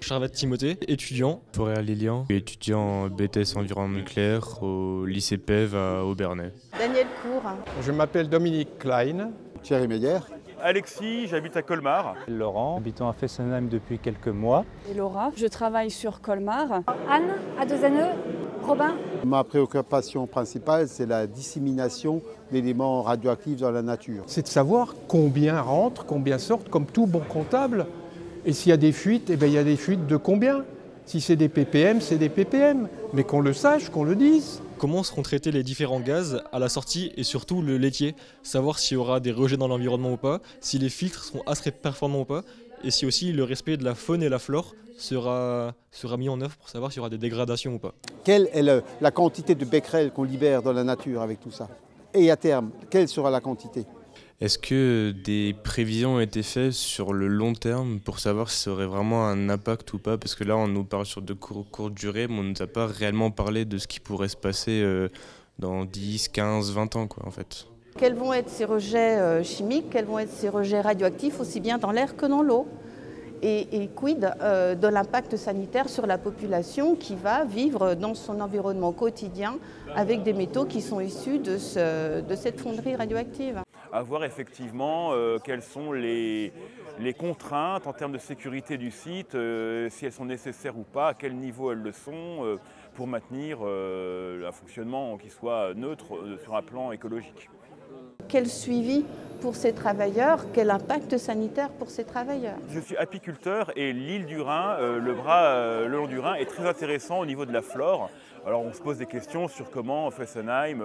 Charvette Timothée, étudiant. Forêt Lilian, étudiant BTS environnement nucléaire au lycée PEV à Aubernais. Daniel Cour. Je m'appelle Dominique Klein. Thierry Meyer. Alexis, j'habite à Colmar. Laurent, habitant à Fessenheim depuis quelques mois. Et Laura, je travaille sur Colmar. Anne, à Dozaneux. Robin. Ma préoccupation principale, c'est la dissémination d'éléments radioactifs dans la nature. C'est de savoir combien rentre, combien sortent, comme tout bon comptable. Et s'il y a des fuites, il y a des fuites de combien? Si c'est des ppm, c'est des ppm. Mais qu'on le sache, qu'on le dise. Comment seront traités les différents gaz à la sortie et surtout le laitier? Savoir s'il y aura des rejets dans l'environnement ou pas, si les filtres seront assez performants ou pas, et si aussi le respect de la faune et la flore sera mis en œuvre pour savoir s'il y aura des dégradations ou pas. Quelle est la quantité de becquerels qu'on libère dans la nature avec tout ça? Et à terme, quelle sera la quantité? Est-ce que des prévisions ont été faites sur le long terme pour savoir si ça aurait vraiment un impact ou pas? Parce que là, on nous parle sur de courtes durées, mais on ne nous a pas réellement parlé de ce qui pourrait se passer dans 10, 15, 20 ans, quoi, en fait. Quels vont être ces rejets chimiques, quels vont être ces rejets radioactifs, aussi bien dans l'air que dans l'eau? Et quid de l'impact sanitaire sur la population qui va vivre dans son environnement quotidien avec des métaux qui sont issus de cette fonderie radioactive? À voir effectivement quelles sont les contraintes en termes de sécurité du site, si elles sont nécessaires ou pas, à quel niveau elles le sont, pour maintenir un fonctionnement qui soit neutre sur un plan écologique. Quel suivi pour ces travailleurs? Quel impact sanitaire pour ces travailleurs? Je suis apiculteur et l'île du Rhin, le long du Rhin, est très intéressant au niveau de la flore. Alors on se pose des questions sur comment Fessenheim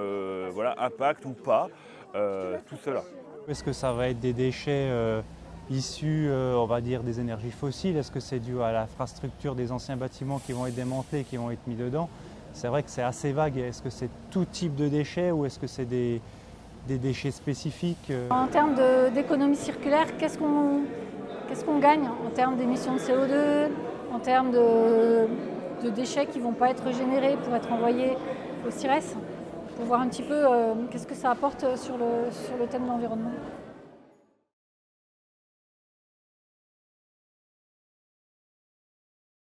impacte ou pas tout cela. Est-ce que ça va être des déchets issus, on va dire, des énergies fossiles? Est-ce que c'est dû à l'infrastructure des anciens bâtiments qui vont être démantelés, qui vont être mis dedans? C'est vrai que c'est assez vague. Est-ce que c'est tout type de déchets ou est-ce que c'est des déchets spécifiques? En termes d'économie circulaire, qu'est-ce qu'on gagne en termes d'émissions de CO2, en termes de déchets qui ne vont pas être générés pour être envoyés au CIRES, pour voir un petit peu qu'est-ce que ça apporte sur le thème de l'environnement.